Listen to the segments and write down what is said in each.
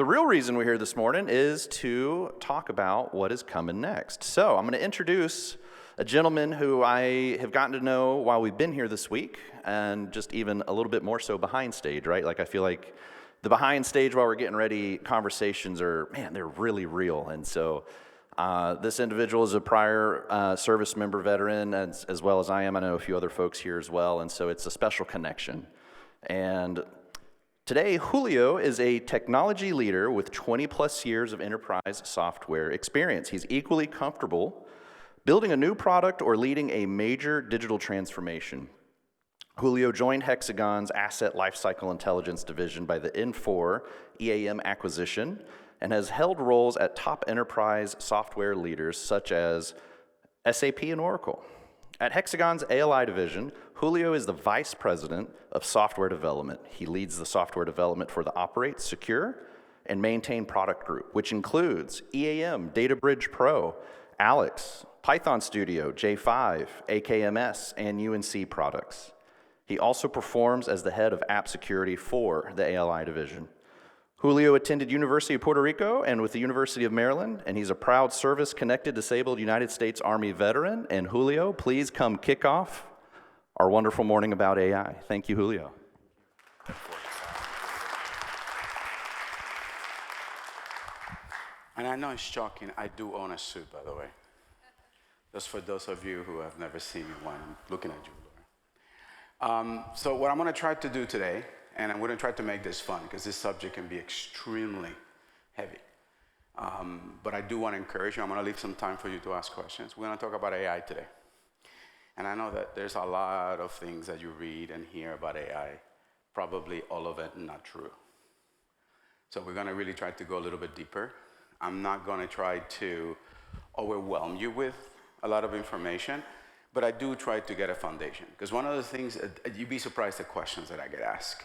the real reason we're here this morning is to talk about what is coming next. So I'm going to introduce a gentleman who I have gotten to know while we've been here this week, and just even a little bit more so behind stage, right? Like I feel like the behind stage while we're getting ready conversations are, man, they're really real. And so this individual is a prior service member veteran, as well as I am. I know a few other folks here as well, and so it's a special connection. And today, Julio is a technology leader with 20 plus years of enterprise software experience. He's equally comfortable building a new product or leading a major digital transformation. Julio joined Hexagon's Asset Lifecycle Intelligence Division by the N4 EAM acquisition and has held roles at top enterprise software leaders such as SAP and Oracle. At Hexagon's ALI division, Julio is the Vice President of Software Development. He leads the software development for the Operate, Secure, and Maintain product group, which includes EAM, DataBridge Pro, Alix, Python Studio, J5, AKMS, and UNC products. He also performs as the head of app security for the ALI division. Julio attended University of Puerto Rico and with the University of Maryland, and he's a proud service-connected disabled United States Army veteran. And Julio, please come kick off our wonderful morning about AI. Thank you, Julio. And I know it's shocking, I do own a suit, by the way. Just for those of you who have never seen me while I'm looking at you, Laura. So what I'm going to try to do today, and I'm going to try to make this fun, because this subject can be extremely heavy. But I do want to encourage you. I'm going to leave some time for you to ask questions. We're going to talk about AI today. And I know that there's a lot of things that you read and hear about AI, probably all of it not true. So we're going to really try to go a little bit deeper. I'm not going to try to overwhelm you with a lot of information, but I do try to get a foundation. Because one of the things, you'd be surprised at questions that I get asked.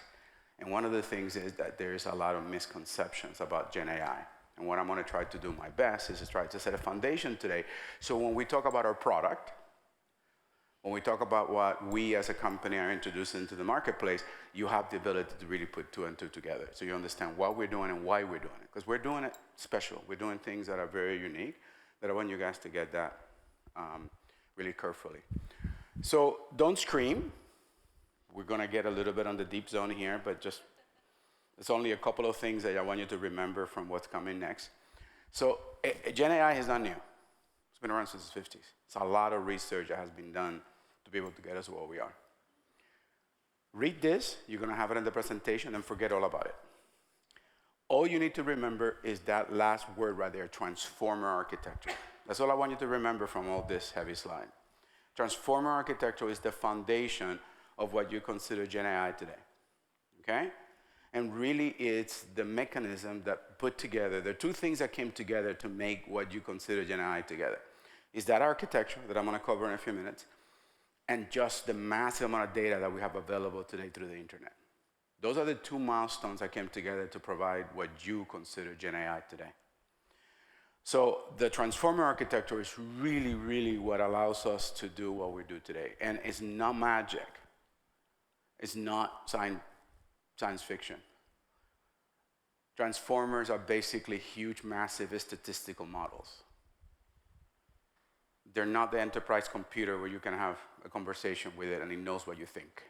And one of the things is that there's a lot of misconceptions about Gen AI. And what I'm going to try to do my best is to try to set a foundation today. So when we talk about our product, when we talk about what we as a company are introducing to the marketplace, you have the ability to really put two and two together. So you understand what we're doing and why we're doing it. Because we're doing it special. We're doing things that are very unique, that I want you guys to get that really carefully. So don't scream. We're going to get a little bit on the deep zone here, but just, it's only a couple of things that I want you to remember from what's coming next. So Gen AI is not new. It's been around since the 50s. It's a lot of research that has been done to be able to get us where we are. Read this, you're going to have it in the presentation, and forget all about it. All you need to remember is that last word right there, transformer architecture. That's all I want you to remember from all this heavy slide. Transformer architecture is the foundation of what you consider Gen AI today, okay? And really it's the mechanism that put together, there are two things that came together to make what you consider Gen AI together. Is that architecture that I'm gonna cover in a few minutes, and just the massive amount of data that we have available today through the internet. Those are the two milestones that came together to provide what you consider Gen AI today. So the transformer architecture is really, really what allows us to do what we do today. And it's not magic. It's not science fiction. Transformers are basically huge, massive statistical models. They're not the enterprise computer where you can have a conversation with it and it knows what you think.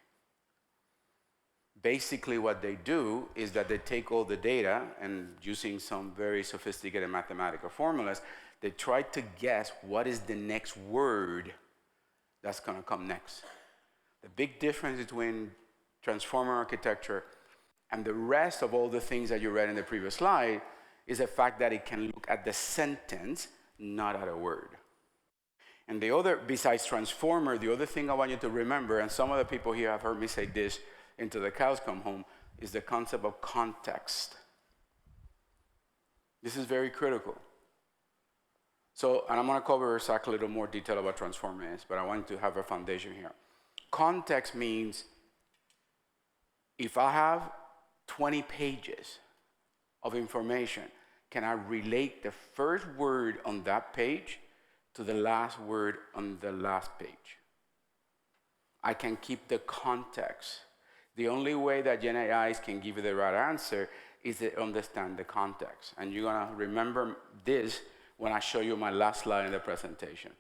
Basically what they do is that they take all the data and using some very sophisticated mathematical formulas, they try to guess what is the next word that's going to come next. The big difference between transformer architecture and the rest of all the things that you read in the previous slide is the fact that it can look at the sentence, not at a word. And the other, besides transformer, the other thing I want you to remember, and some of the people here have heard me say this until the cows come home, is the concept of context. This is very critical. So, and I'm going to cover exactly a little more detail about transformer is, but I want to have a foundation here. Context means if I have 20 pages of information, can I relate the first word on that page to the last word on the last page? I can keep the context. The only way that Gen AIs can give you the right answer is it understand the context. And you're going to remember this when I show you my last slide in the presentation.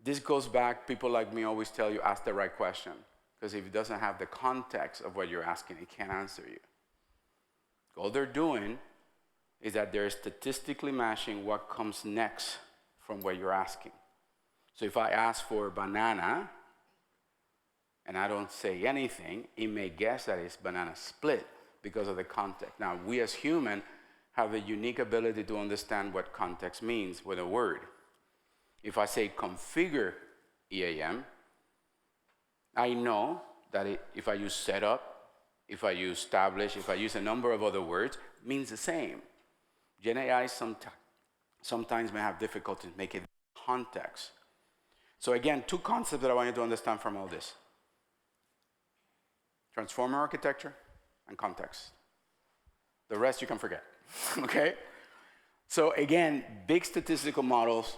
This goes back, people like me always tell you, ask the right question. Because if it doesn't have the context of what you're asking, it can't answer you. All they're doing is that they're statistically matching what comes next from what you're asking. So if I ask for banana, and I don't say anything, it may guess that it's banana split because of the context. Now, we as humans have a unique ability to understand what context means with a word. If I say configure EAM, I know that if I use setup, if I use establish, if I use a number of other words, it means the same. Gen AI sometimes may have difficulty making context. So again, two concepts that I want you to understand from all this. Transformer architecture and context. The rest you can forget, okay? So again, big statistical models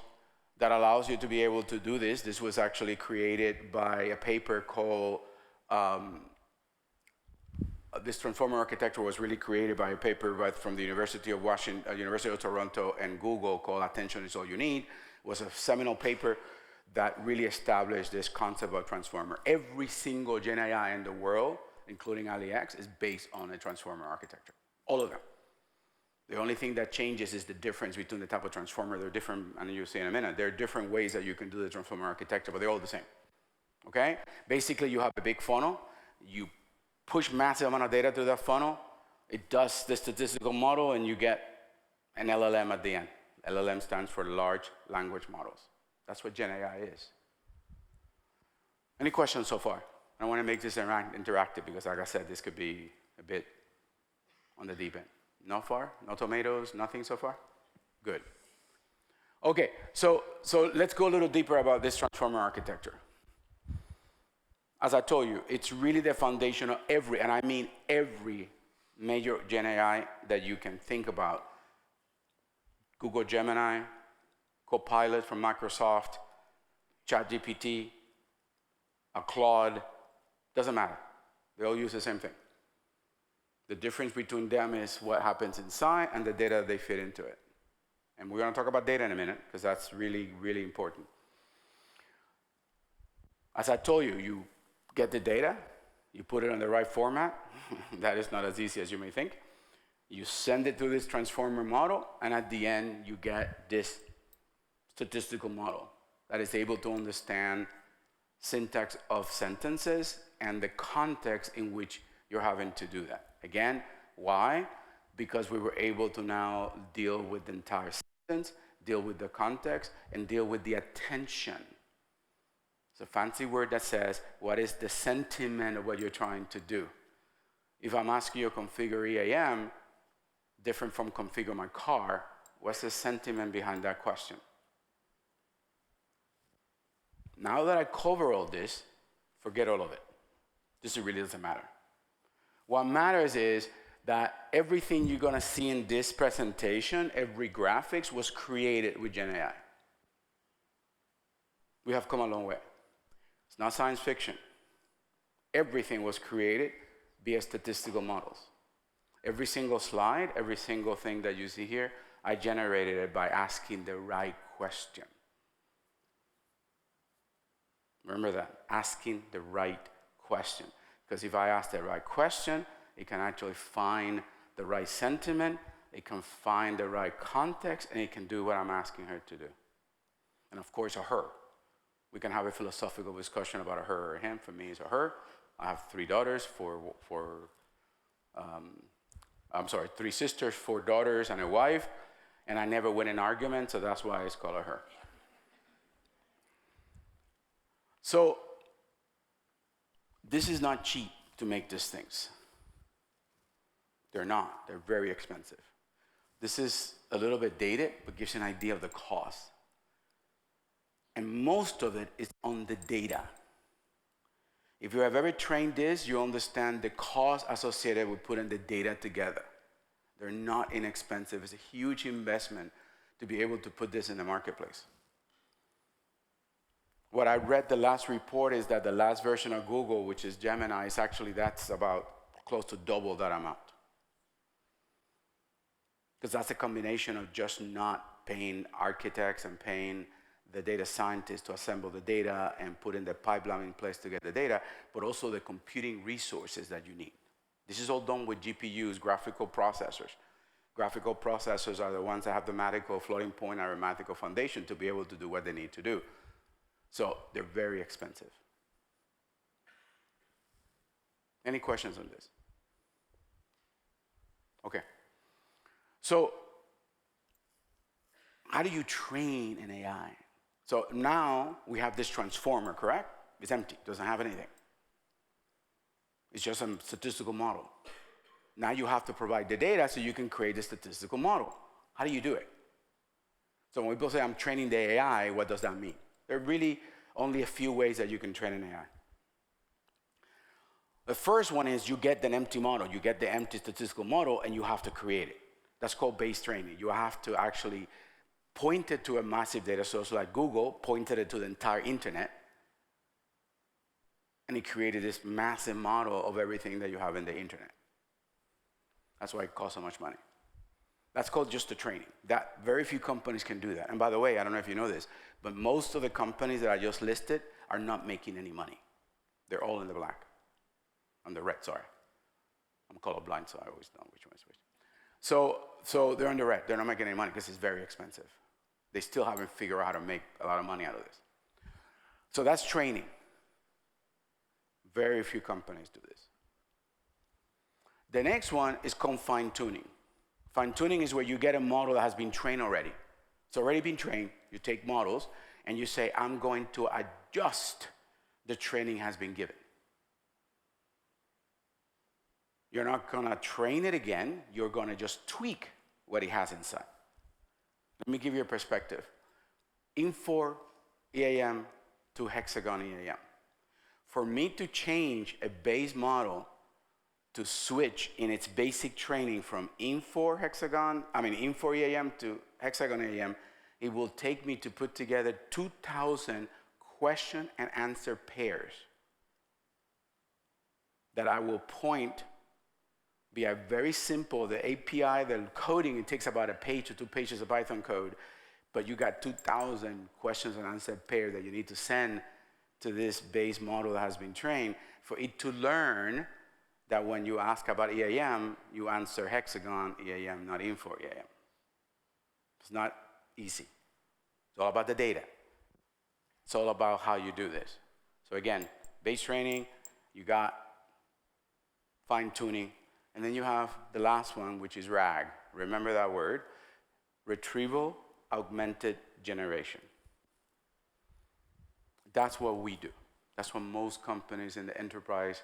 that allows you to be able to do this. This was actually created by a paper called, this transformer architecture was really created by a paper from the University of Washington, University of Toronto and Google called Attention is All You Need. It was a seminal paper that really established this concept of transformer. Every single Gen AI in the world, including Alix, is based on a transformer architecture. All of them. The only thing that changes is the difference between the type of transformer. They're different, and you'll see in a minute. There are different ways that you can do the transformer architecture, but they're all the same. Okay? Basically, you have a big funnel. You push massive amount of data through that funnel. It does the statistical model, and you get an LLM at the end. LLM stands for large language models. That's what Gen AI is. Any questions so far? I want to make this interactive because, like I said, this could be a bit on the deep end. No far? No tomatoes? Nothing so far? Good. Okay, so let's go a little deeper about this transformer architecture. As I told you, it's really the foundation of every, and I mean every major Gen AI that you can think about. Google Gemini, Copilot from Microsoft, ChatGPT, a Claude, doesn't matter. They all use the same thing. The difference between them is what happens inside and the data they fit into it. And we're going to talk about data in a minute because that's really, really important. As I told you, you get the data, you put it in the right format. That is not as easy as you may think. You send it to this transformer model, and at the end, you get this statistical model that is able to understand syntax of sentences and the context in which you're having to do that. Again, why? Because we were able to now deal with the entire sentence, deal with the context, and deal with the attention. It's a fancy word that says, what is the sentiment of what you're trying to do? If I'm asking you to configure EAM, different from configure my car, what's the sentiment behind that question? Now that I cover all this, forget all of it. This really doesn't matter. What matters is that everything you're going to see in this presentation, every graphics, was created with Gen AI. We have come a long way. It's not science fiction. Everything was created via statistical models. Every single slide, every single thing that you see here, I generated it by asking the right question. Remember that, asking the right question. Because if I ask the right question, it can actually find the right sentiment, it can find the right context, and it can do what I'm asking her to do. And of course, a her. We can have a philosophical discussion about a her or a him. For me, it's a her. I have 3 daughters, 3 sisters, 4 daughters, and a wife, and I never win an argument, so that's why it's called a her. So, this is not cheap to make these things. They're not. They're very expensive. This is a little bit dated, but gives you an idea of the cost. And most of it is on the data. If you have ever trained this, you understand the cost associated with putting the data together. They're not inexpensive. It's a huge investment to be able to put this in the marketplace. What I read the last report is that the last version of Google, which is Gemini, is actually, that's about close to double that amount. because that's a combination of just not paying architects and paying the data scientists to assemble the data and putting the pipeline in place to get the data, but also the computing resources that you need. This is all done with GPUs, graphical processors. Graphical processors are the ones that have the mathematical floating point and arithmetical foundation to be able to do what they need to do. So they're very expensive. Any questions on this? Okay. So how do you train an AI? So now we have this transformer, correct? It's empty, doesn't have anything. It's just a statistical model. Now you have to provide the data so you can create a statistical model. How do you do it? So when people say, I'm training the AI, what does that mean? There are really only a few ways that you can train an AI. The first one is you get an empty model. You get the empty statistical model, and you have to create it. That's called base training. You have to actually point it to a massive data source like Google, pointed it to the entire internet, and it created this massive model of everything that you have in the internet. That's why it costs so much money. That's called just the training. That very few companies can do that. And by the way, I don't know if you know this, but most of the companies that I just listed are not making any money. They're all in the black. On the red, sorry. I'm colorblind, so I always know which one is which. So they're on the red. They're not making any money because it's very expensive. They still haven't figured out how to make a lot of money out of this. So that's training. Very few companies do this. The next one is called fine-tuning. Fine-tuning is where you get a model that has been trained already. It's already been trained. You take models, and you say, I'm going to adjust the training has been given. You're not going to train it again. You're going to just tweak what it has inside. Let me give you a perspective. Infor EAM to Hexagon EAM. For me to change a base model to switch in its basic training from Infor EAM to Hexagon EAM, it will take me to put together 2,000 question and answer pairs that I will point via very simple, the API, the coding, it takes about a page or 2 pages of Python code, but you got 2,000 questions and answer pairs that you need to send to this base model that has been trained for it to learn that when you ask about EAM, you answer Hexagon EAM, not Infor EAM. It's not easy. It's all about the data. It's all about how you do this. So again, base training, you got fine-tuning, and then you have the last one, which is RAG. Remember that word? Retrieval, Augmented Generation. That's what we do. That's what most companies in the enterprise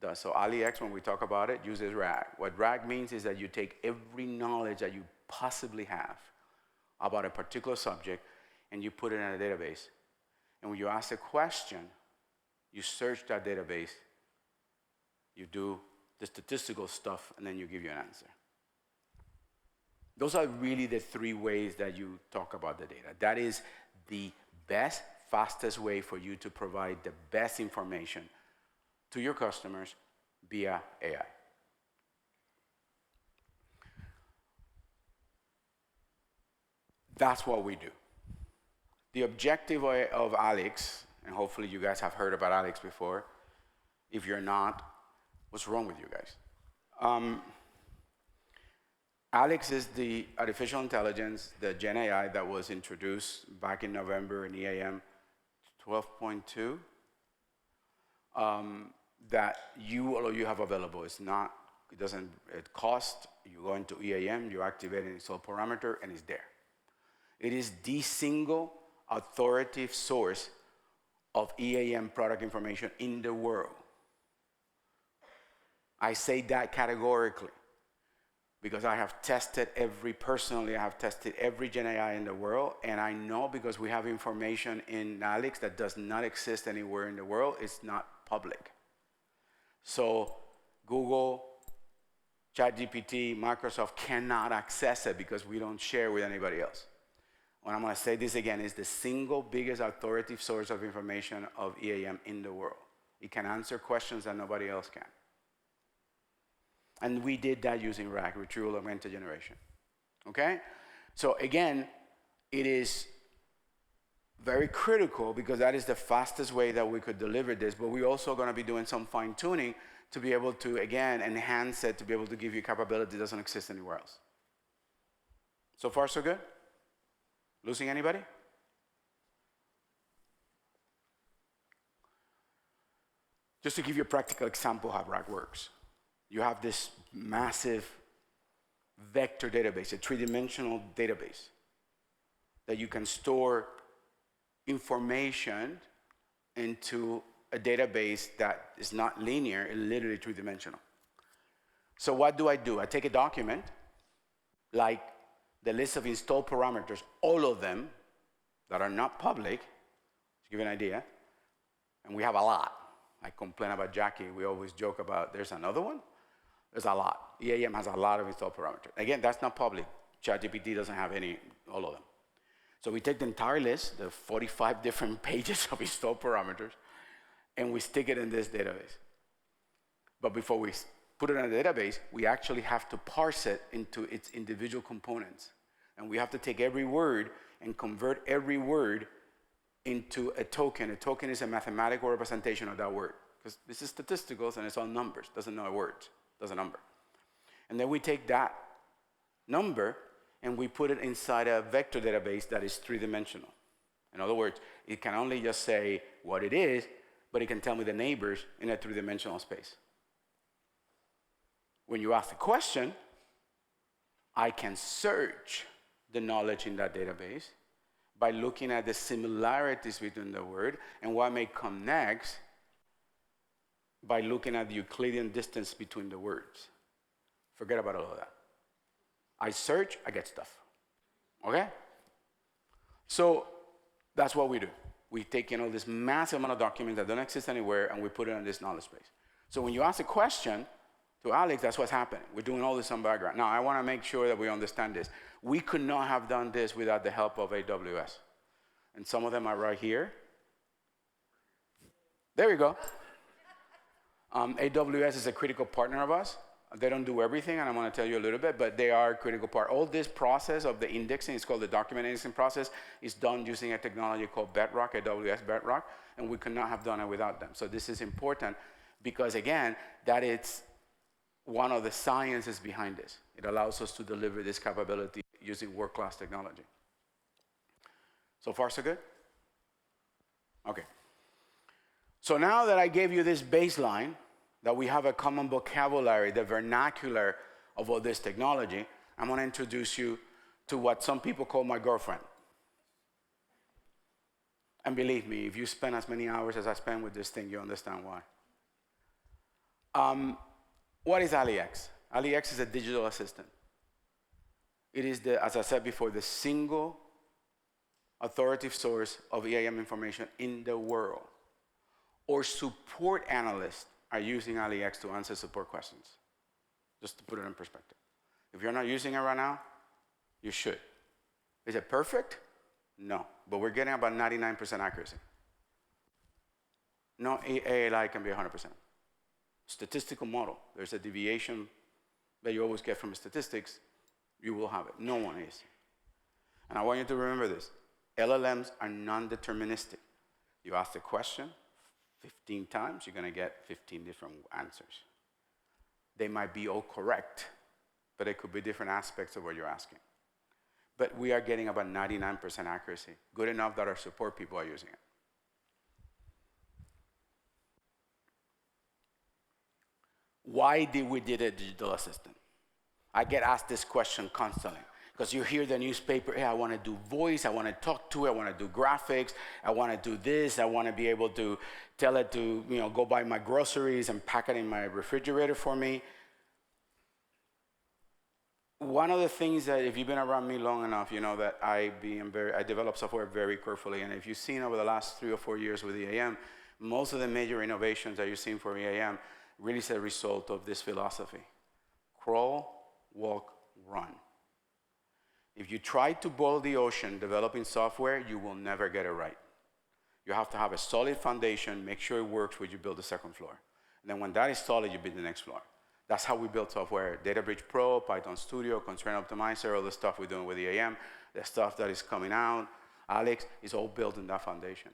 do. So Alix, when we talk about it, uses RAG. What RAG means is that you take every knowledge that you possibly have about a particular subject, and you put it in a database. And when you ask a question, you search that database, you do the statistical stuff, and then you give you an answer. Those are really the 3 ways that you talk about the data. That is the best, fastest way for you to provide the best information to your customers via AI. That's what we do. The objective of Alix, and hopefully you guys have heard about Alix before. If you're not, what's wrong with you guys? Alix is the artificial intelligence, the Gen AI that was introduced back in November in EAM 12.2 that all of you have available. It costs. You go into EAM, you activate an install parameter, and it's there. It is the single authoritative source of EAM product information in the world. I say that categorically because I have tested personally, I have tested every Gen AI in the world, and I know because we have information in Alix that does not exist anywhere in the world, it's not public. So Google, ChatGPT, Microsoft cannot access it because we don't share with anybody else. When I'm going to say this again, it's the single biggest authoritative source of information of EAM in the world. It can answer questions that nobody else can. And we did that using RAG, Retrieval Augmented Generation. okay? So again, it is very critical because that is the fastest way that we could deliver this, but we're also going to be doing some fine tuning to be able to, again, enhance it to be able to give you capability that doesn't exist anywhere else. So far, so good? Losing anybody? Just to give you a practical example how RAG works. You have this massive vector database, a three-dimensional database that you can store information into a database that is not linear, it's literally three-dimensional. So what do? I take a document, like the list of installed parameters, all of them that are not public, to give you an idea, and we have a lot. I complain about Jackie. We always joke about there's another one. There's a lot. EAM has a lot of installed parameters. Again, that's not public. ChatGPT doesn't have all of them. So we take the entire list, the 45 different pages of installed parameters, and we stick it in this database. But before we put it in the database, we actually have to parse it into its individual components. And we have to take every word and convert every word into a token. A token is a mathematical representation of that word. Because this is statisticals and it's all numbers, doesn't know a word, does a number. And then we take that number and we put it inside a vector database that is three-dimensional. In other words, it can only just say what it is, but it can tell me the neighbors in a three-dimensional space. When you ask the question, I can search the knowledge in that database by looking at the similarities between the word and what may come next by looking at the Euclidean distance between the words. Forget about all of that. I search, I get stuff. Okay? So that's what we do. We take in all this massive amount of documents that don't exist anywhere and we put it in this knowledge base. So when you ask a question to Alix, that's what's happening. We're doing all this on background. Now, I want to make sure that we understand this. We could not have done this without the help of AWS. And some of them are right here. There we go. AWS is a critical partner of us. They don't do everything, and I'm going to tell you a little bit, but they are a critical part. All this process of the indexing, it's called the document indexing process, is done using a technology called Bedrock, AWS Bedrock, and we could not have done it without them. So this is important because, again, that it's one of the sciences behind this. It allows us to deliver this capability using world-class technology. So far, so good? Okay. So now that I gave you this baseline, that we have a common vocabulary, the vernacular of all this technology, I'm going to introduce you to what some people call my girlfriend. And believe me, if you spend as many hours as I spend with this thing, you understand why. What is Alix? Alix is a digital assistant. It is, as I said before, the single authoritative source of EAM information in the world. Or support analysts are using Alix to answer support questions, just to put it in perspective. If you're not using it right now, you should. Is it perfect? No, but we're getting about 99% accuracy. No AI can be 100%. Statistical model, there's a deviation that you always get from statistics, you will have it. No one is. And I want you to remember this. LLMs are non-deterministic. You ask the question 15 times, you're going to get 15 different answers. They might be all correct, but it could be different aspects of what you're asking. But we are getting about 99% accuracy, good enough that our support people are using it. Why did we did a digital assistant? I get asked this question constantly. Because you hear the newspaper, hey, I want to do voice, I want to talk to it, I want to do graphics, I want to do this, I want to be able to tell it to, go buy my groceries and pack it in my refrigerator for me. One of the things that, if you've been around me long enough, you know that I develop software very carefully. And if you've seen over the last 3 or 4 years with EAM, most of the major innovations that you've seen for EAM really is a result of this philosophy. Crawl, walk, run. If you try to boil the ocean developing software, you will never get it right. You have to have a solid foundation, make sure it works when you build the second floor. And then when that is solid, you build the next floor. That's how we build software. DataBridge Pro, Python Studio, Constraint Optimizer, all the stuff we're doing with EAM, the stuff that is coming out, Alix, is all built in that foundation.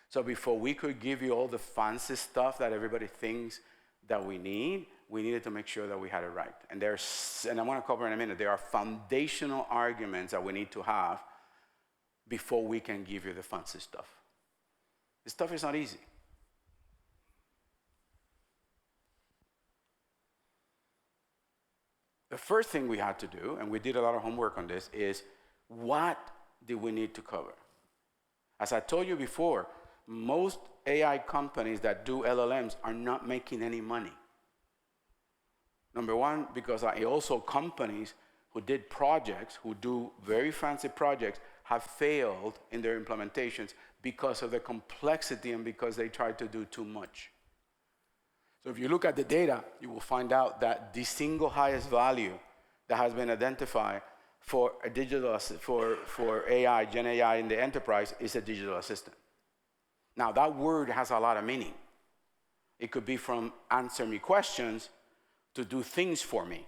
So before we could give you all the fancy stuff that everybody thinks that we needed to make sure that we had it right. And I want to cover in a minute, there are foundational arguments that we need to have before we can give you the fancy stuff. This stuff is not easy. The first thing we had to do, and we did a lot of homework on this, is what do we need to cover? As I told you before, most AI companies that do LLMs are not making any money. Number one, because also companies who did projects, who do very fancy projects, have failed in their implementations because of the complexity and because they tried to do too much. So if you look at the data, you will find out that the single highest value that has been identified for a for AI, Gen AI in the enterprise is a digital assistant. Now that word has a lot of meaning. It could be from answer me questions to do things for me,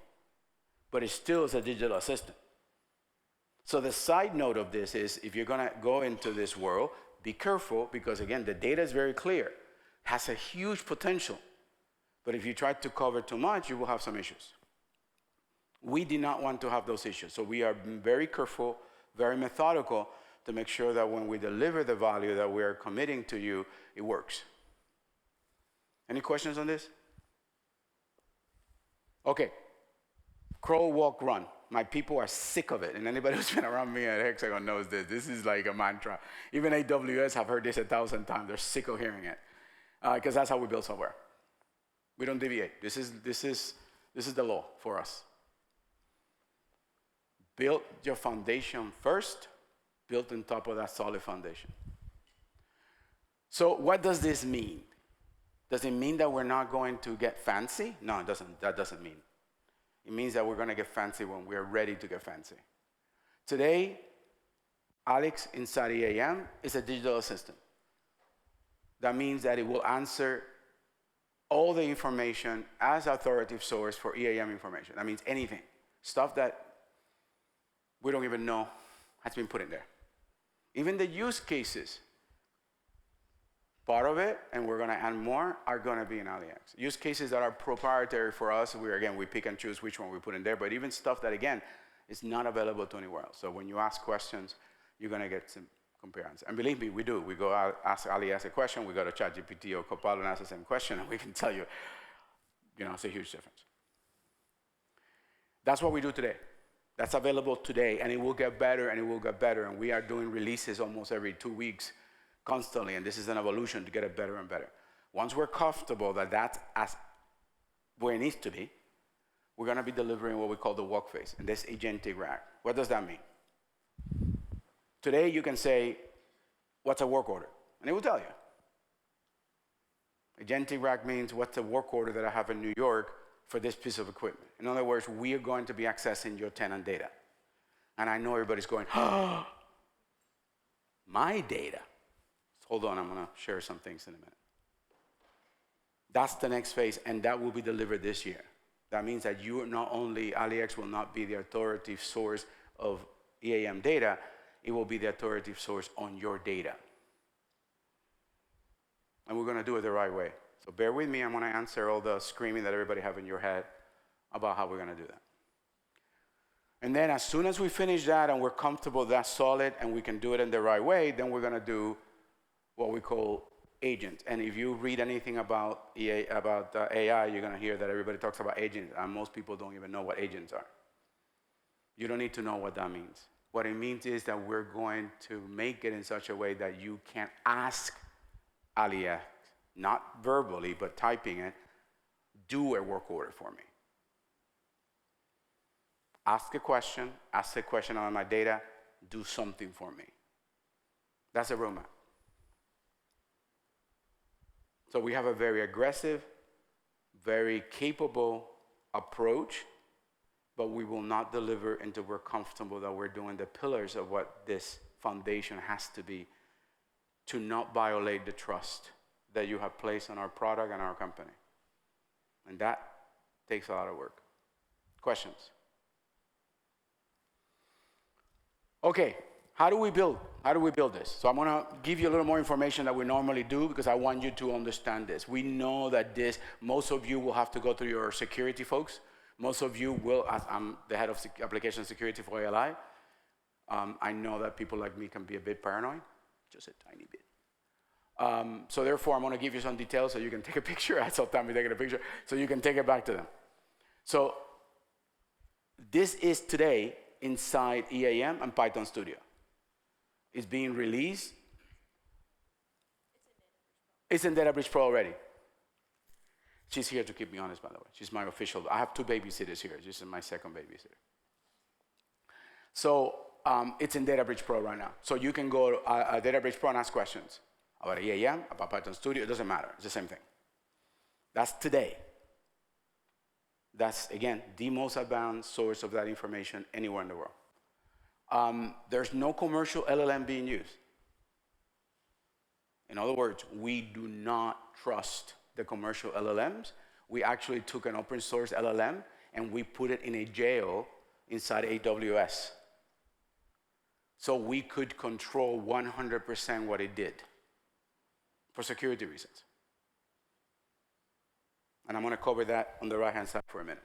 but it still is a digital assistant. So the side note of this is, if you're gonna go into this world, be careful, because again, the data is very clear, has a huge potential. But if you try to cover too much, you will have some issues. We did not want to have those issues. So we are very careful, very methodical to make sure that when we deliver the value that we are committing to you, it works. Any questions on this? Okay. Crawl, walk, run. My people are sick of it. And anybody who's been around me at Hexagon knows this. This is like a mantra. Even AWS have heard this 1,000 times. They're sick of hearing it. Because that's how we build software. We don't deviate. This is the law for us. Build your foundation first, built on top of that solid foundation. So what does this mean? Does it mean that we're not going to get fancy? No, it doesn't. That doesn't mean. It means that we're going to get fancy when we're ready to get fancy. Today, Alix inside EAM is a digital assistant. That means that it will answer all the information as authoritative source for EAM information. That means anything. Stuff that we don't even know has been put in there. Even the use cases, part of it, and we're going to add more, are going to be in Alix. Use cases that are proprietary for us, we pick and choose which one we put in there, but even stuff that, again, is not available to anywhere else. So when you ask questions, you're going to get some comparisons. And believe me, we do. We go out, Ali asks a question, we go to ChatGPT or Copilot and ask the same question, and we can tell you, it's a huge difference. That's what we do today. That's available today, and it will get better, and it will get better. And we are doing releases almost every 2 weeks constantly, and this is an evolution to get it better and better. Once we're comfortable that that's as where it needs to be, we're going to be delivering what we call the walk phase, and this agentic RAG. What does that mean? Today, you can say, what's a work order? And it will tell you. Agentic RAG means what's a work order that I have in New York for this piece of equipment. In other words, we are going to be accessing your tenant data. And I know everybody's going, oh, my data. Hold on, I'm going to share some things in a minute. That's the next phase, and that will be delivered this year. That means that you not only, Alix will not be the authoritative source of EAM data, it will be the authoritative source on your data. And we're going to do it the right way. So bear with me, I'm going to answer all the screaming that everybody have in your head about how we're going to do that. And then as soon as we finish that and we're comfortable, that's solid, and we can do it in the right way, then we're going to do what we call agents. And if you read anything about AI, you're going to hear that everybody talks about agents, and most people don't even know what agents are. You don't need to know what that means. What it means is that we're going to make it in such a way that you can ask Alix, not verbally, but typing it, do a work order for me. Ask a question on my data, do something for me. That's a roadmap. So we have a very aggressive, very capable approach, but we will not deliver until we're comfortable that we're doing the pillars of what this foundation has to be to not violate the trust that you have placed on our product and our company. And that Takes a lot of work. Questions? Okay, how do we build? How do we build this? So I'm gonna give you a little more information that we normally do because I want you to understand this. We know that most of you will have to go through your security folks. Most of you will, as I'm the head of application security for ALI, I know that people like me can be a bit paranoid, just a tiny bit. So therefore, I'm gonna give you some details so you can take a picture. I saw Tommy taking a picture, so you can take it back to them. So this is today inside EAM and Python Studio. It's being released. It's in Databricks Pro already. She's here to keep me honest, by the way. She's my official. I have 2 babysitters here. This is my second babysitter. So it's in Databricks Pro right now. So you can go to Databricks Pro and ask questions about EAM, about Python Studio. It doesn't matter. It's the same thing. That's today. That's, again, the most advanced source of that information anywhere in the world. There's no commercial LLM being used. In other words, we do not trust the commercial LLMs. We actually took an open source LLM and we put it in a jail inside AWS. So we could control 100% what it did for security reasons. And I'm gonna cover that on the right-hand side for a minute.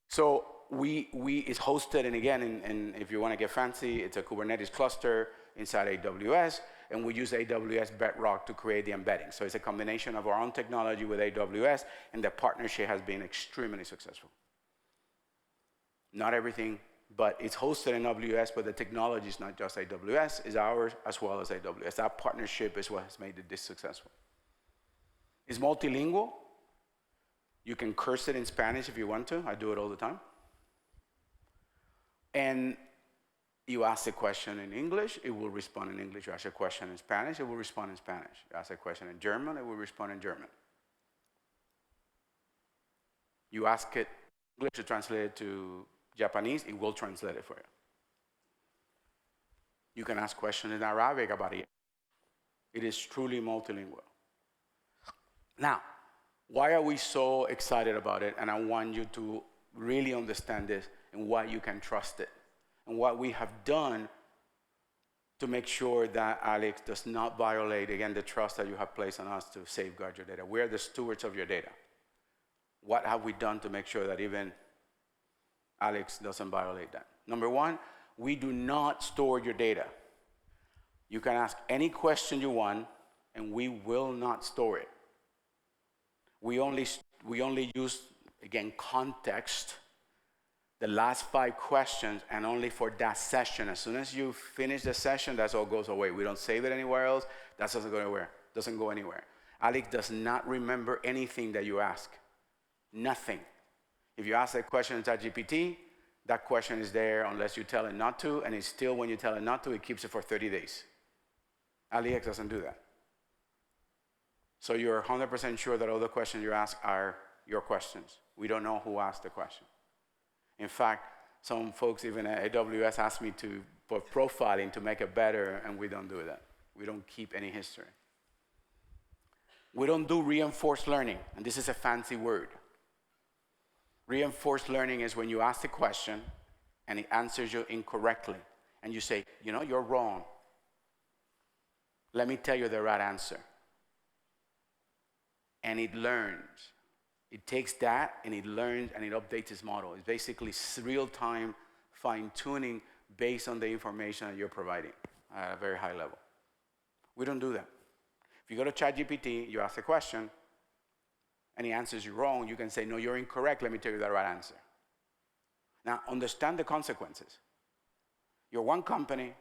So it's hosted, and again, and if you wanna get fancy, it's a Kubernetes cluster inside AWS, and we use AWS Bedrock to create the embedding. So it's a combination of our own technology with AWS, and the partnership has been extremely successful. Not everything, but it's hosted in AWS, but the technology is not just AWS, it's ours as well as AWS. That partnership is what has made it this successful. It's multilingual. You can curse it in Spanish if you want to. I do it all the time. And you ask a question in English, it will respond in English. You ask a question in Spanish, it will respond in Spanish. You ask a question in German, it will respond in German. You ask it in English to translate it to Japanese, it will translate it for you. You can ask questions in Arabic about it. It is truly multilingual. Now, why are we so excited about it? And I want you to really understand this and why you can trust it. And what we have done to make sure that Alix does not violate, again, the trust that you have placed on us to safeguard your data. We're the stewards of your data. What have we done to make sure that even Alix doesn't violate that? Number one, we do not store your data. You can ask any question you want, and we will not store it. We only use, again, context, the last 5 questions, and only for that session. As soon as you finish the session, that's all goes away. We don't save it anywhere else. That doesn't go anywhere. Doesn't go anywhere. Alix does not remember anything that you ask. Nothing. If you ask that question in ChatGPT, that question is there unless you tell it not to, and it's still, when you tell it not to, it keeps it for 30 days. Alix doesn't do that. So you're 100% sure that all the questions you ask are your questions. We don't know who asked the question. In fact, some folks even at AWS asked me to put profiling to make it better, and we don't do that. We don't keep any history. We don't do reinforced learning, and this is a fancy word. Reinforced learning is when you ask the question and it answers you incorrectly, and you say, you know, you're wrong. Let me tell you the right answer. And it learns. It takes that and it learns and it updates its model. It's basically real-time fine-tuning based on the information that you're providing at a very high level. We don't do that. If you go to ChatGPT, you ask a question, and he answers you wrong, you can say, no, you're incorrect, let me tell you the right answer. Now, understand the consequences. You're one company,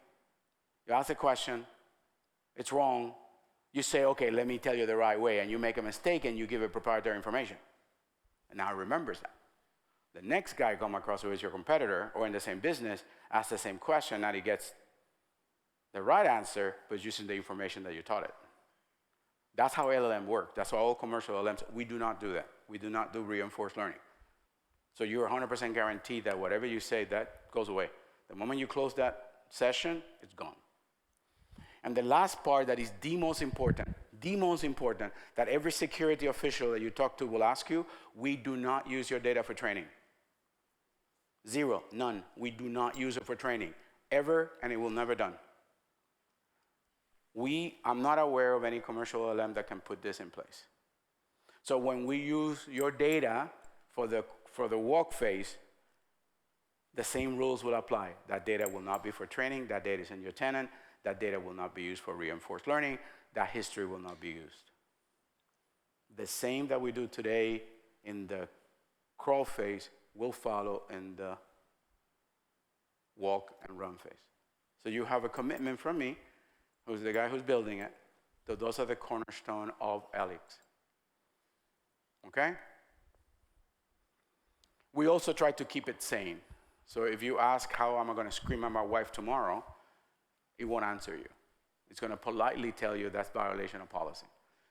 you ask a question, it's wrong, you say, okay, let me tell you the right way, and you make a mistake and you give it proprietary information. And now it remembers that. The next guy come across who is your competitor or in the same business, asks the same question, now he gets the right answer, but using the information that you taught it. That's how LLM work. That's how all commercial LLMs, we do not do that. We do not do reinforced learning. So you're 100% guaranteed that whatever you say, that goes away. The moment you close that session, it's gone. And the last part that is the most important the most important, that every security official that you talk to will ask you, we do not use your data for training. Zero, none. We do not use it for training, ever, and it will never done. I'm not aware of any commercial LLM that can put this in place. So when we use your data for the walk phase, the same rules will apply. That data will not be for training. That data is in your tenant. That data will not be used for reinforced learning. That history will not be used. The same that we do today in the crawl phase will follow in the walk and run phase. So you have a commitment from me, who's the guy who's building it, that those are the cornerstone of Alix. Okay? We also try to keep it sane. So if you ask how am I going to scream at my wife tomorrow, it won't answer you. It's going to politely tell you that's violation of policy.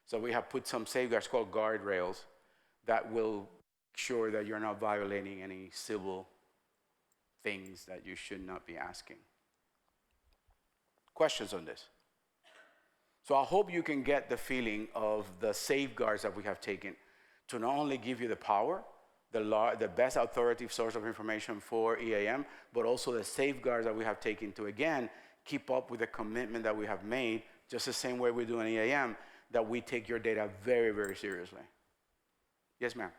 So we have put some safeguards called guardrails that will make sure that you're not violating any civil things that you should not be asking. Questions on this? So I hope you can get the feeling of the safeguards that we have taken to not only give you the power, the best authoritative source of information for EAM, but also the safeguards that we have taken to, again, keep up with the commitment that we have made, just the same way we do in EAM, that we take your data very, very seriously. Yes, ma'am? Have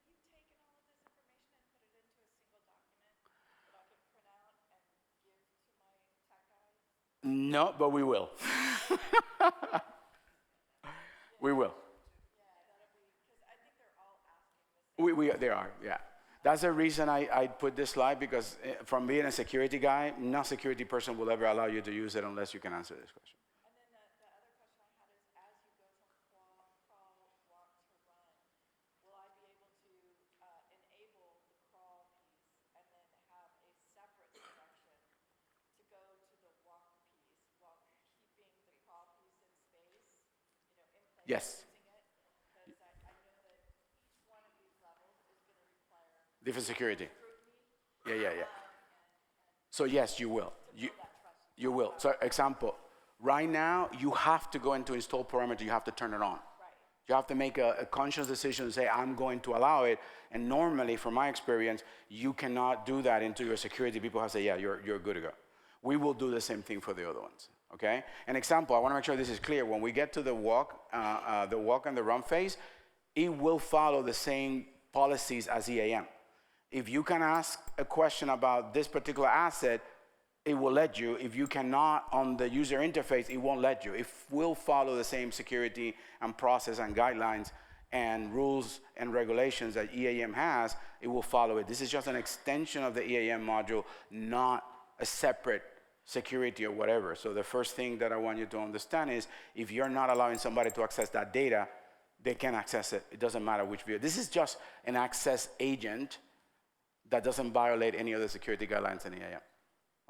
you taken all of this information and put it into a single document that I can print out and give to my tech guys? No, but we will. We will. They are, yeah. That's the reason I put this slide, because from being a security guy, no security person will ever allow you to use it unless you can answer this question. And then the other question I had is, as you go from crawl, walk to run, will I be able to enable the crawl piece and then have a separate section to go to the walk piece while keeping the crawl piece in space, in place? Yes. Different security. Yeah. So yes, you will. You will. So example, right now, you have to go into install parameter, you have to turn it on. Right. You have to make a conscious decision to say, I'm going to allow it. And normally, from my experience, you cannot do that into your security. People have to say, yeah, you're good to go. We will do the same thing for the other ones. Okay? An example, I want to make sure this is clear. When we get to the walk and the run phase, it will follow the same policies as EAM. If you can ask a question about this particular asset, it will let you. If you cannot on the user interface, it won't let you. It will follow the same security and process and guidelines and rules and regulations that EAM has. It will follow it. This is just an extension of the EAM module, not a separate security or whatever. So the first thing that I want you to understand is, if you're not allowing somebody to access that data, they can access it. It doesn't matter which view. This is just an access agent that doesn't violate any other security guidelines in EAM.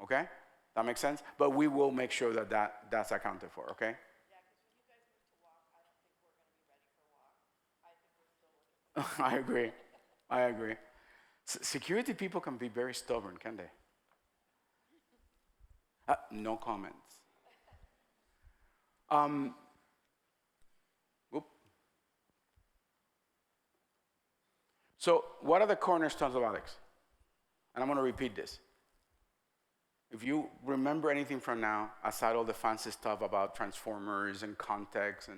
Okay? That makes sense? But we will make sure that's accounted for, okay? Yeah, because when you guys move to walk, I don't think we're going to be ready for walk. I think we're still looking for I agree. Security people can be very stubborn, can't they? No comments. So what are the cornerstones of Alix? And I'm going to repeat this. If you remember anything from now, aside all the fancy stuff about transformers and context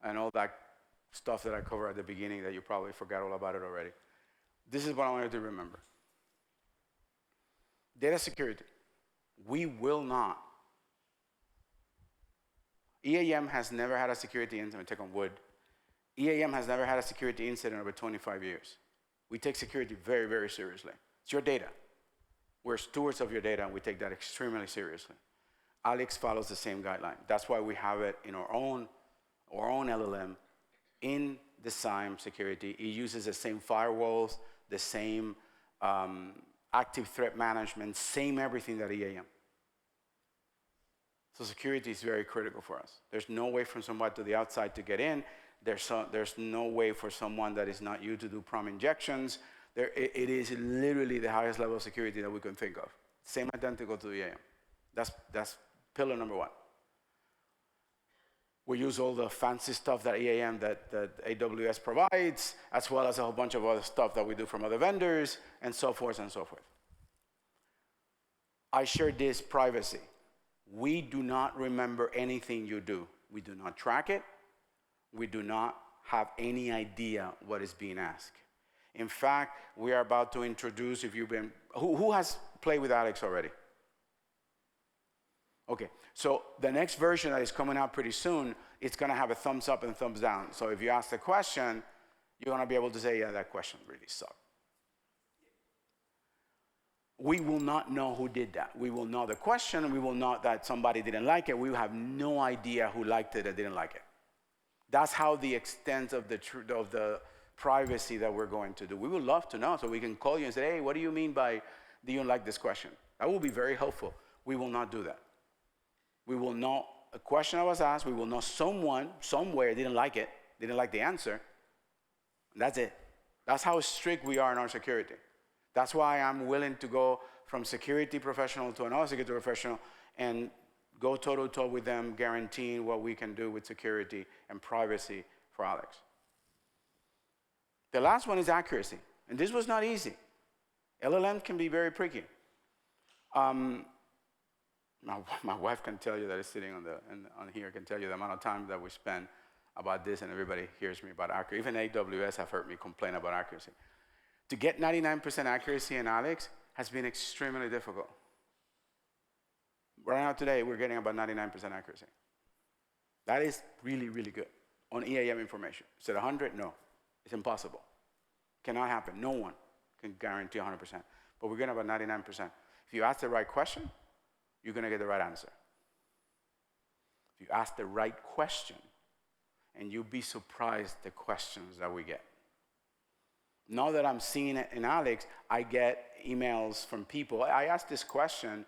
and all that stuff that I covered at the beginning that you probably forgot all about it already, this is what I want you to remember. Data security. We will not. EAM has never had a security incident, take on wood. EAM has never had a security incident over 25 years. We take security very, very seriously. It's your data. We're stewards of your data, and we take that extremely seriously. Alix follows the same guideline. That's why we have it in our own LLM in the SIEM security. It uses the same firewalls, the same active threat management, same everything that EAM. So security is very critical for us. There's no way for somebody to the outside to get in. There's no way for someone that is not you to do prompt injections. It is literally the highest level of security that we can think of. Same identical to the EAM. That's pillar number one. We use all the fancy stuff that EAM, that AWS provides, as well as a whole bunch of other stuff that we do from other vendors, and so forth and so forth. I share this privacy. We do not remember anything you do. We do not track it. We do not have any idea what is being asked. In fact, we are about to introduce, if you've been, who has played with Alix already? Okay, so the next version that is coming out pretty soon, it's gonna have a thumbs up and thumbs down. So if you ask the question, you're gonna be able to say, yeah, that question really sucked. We will not know who did that. We will know the question, and we will know that somebody didn't like it. We will have no idea who liked it or didn't like it. That's how the extent of the privacy that we're going to do. We would love to know, so we can call you and say, hey, what do you mean by, do you like this question? That will be very helpful. We will not do that. We will know a question that was asked. We will know someone, somewhere, didn't like it, didn't like the answer. And that's it. That's how strict we are in our security. That's why I'm willing to go from security professional to another security professional and go toe-to-toe with them, guaranteeing what we can do with security and privacy for Alix. The last one is accuracy. And this was not easy. LLM can be very tricky. My wife can tell you that is sitting on here, can tell you the amount of time that we spend about this, and everybody hears me about accuracy. Even AWS have heard me complain about accuracy. To get 99% accuracy in Alix has been extremely difficult. Right now today, we're getting about 99% accuracy. That is really, really good on EAM information. Is it 100? No, it's impossible. Cannot happen. No one can guarantee 100%. But we're getting about 99%. If you ask the right question, you're going to get the right answer. If you ask the right question, and you'll be surprised the questions that we get. Now that I'm seeing it in Alix, I get emails from people. I asked this question,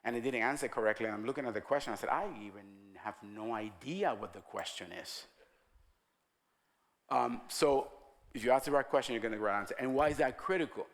and it didn't answer correctly. And I'm looking at the question. I said, I even have no idea what the question is. So if you ask the right question, you're going to get the right answer. And why is that critical?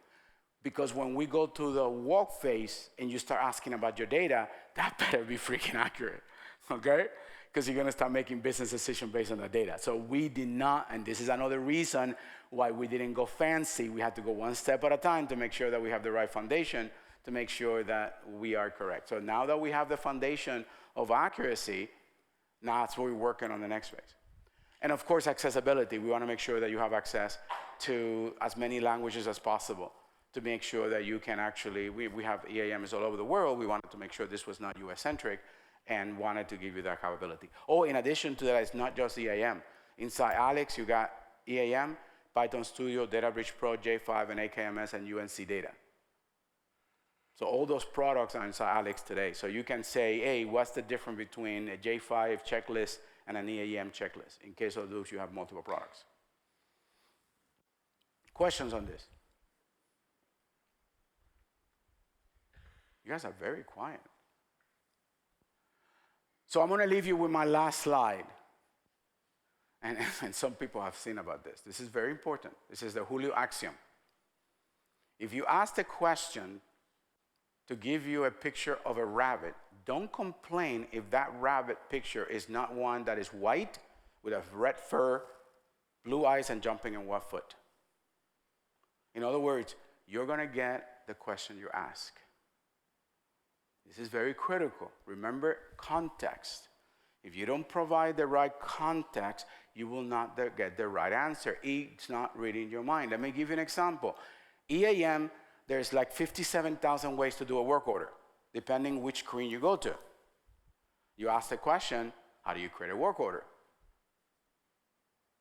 Because when we go to the work phase and you start asking about your data, that better be freaking accurate, okay? Because you're going to start making business decisions based on the data. So we did not, and this is another reason why we didn't go fancy. We had to go one step at a time to make sure that we have the right foundation, to make sure that we are correct. So now that we have the foundation of accuracy, now that's what we're working on the next phase. And of course, accessibility. We want to make sure that you have access to as many languages as possible, to make sure that you can actually, we have EAMs all over the world. We wanted to make sure this was not US-centric and wanted to give you that capability. Oh, in addition to that, it's not just EAM. Inside Alix, you got EAM, Python Studio, Databricks Pro, J5, and AKMS, and UNC Data. So all those products are inside Alix today. So you can say, hey, what's the difference between a J5 checklist and an EAM checklist? In case of those, you have multiple products. Questions on this? You guys are very quiet. So I'm going to leave you with my last slide. And some people have seen about this. This is very important. This is the Julio axiom. If you ask the question to give you a picture of a rabbit, don't complain if that rabbit picture is not one that is white with a red fur, blue eyes, and jumping in one foot. In other words, you're going to get the question you ask. This is very critical. Remember context. If you don't provide the right context, you will not get the right answer. It's not reading your mind. Let me give you an example. EAM, there's like 57,000 ways to do a work order, depending which screen you go to. You ask the question, how do you create a work order?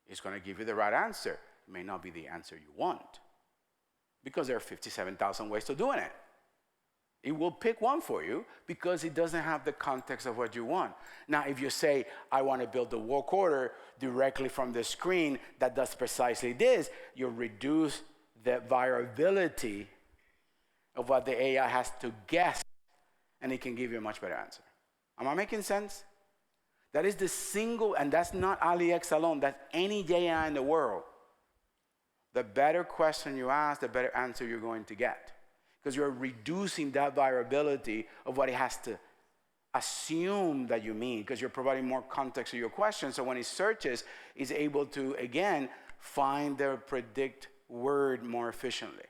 It's going to give you the right answer. It may not be the answer you want, because there are 57,000 ways to doing it. It will pick one for you because it doesn't have the context of what you want. Now, if you say, I want to build a work order directly from the screen that does precisely this, you'll reduce the variability of what the AI has to guess, and it can give you a much better answer. Am I making sense? That is the single, and that's not Alix alone, that's any AI in the world. The better question you ask, the better answer you're going to get, because you're reducing that variability of what it has to assume that you mean, because you're providing more context to your question. So when it searches, it's able to, again, find the predict word more efficiently.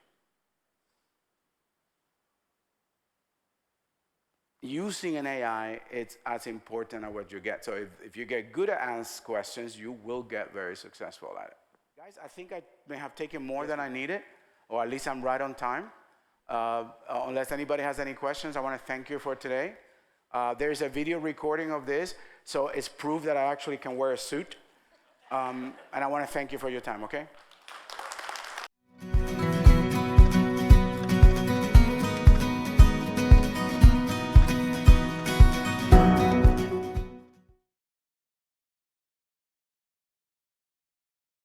Using an AI, it's as important as what you get. So if you get good at ask questions, you will get very successful at it. Guys, I think I may have taken more than I needed, or at least I'm right on time. Unless anybody has any questions, I want to thank you for today. There's a video recording of this, so it's proof that I actually can wear a suit. And I want to thank you for your time, okay?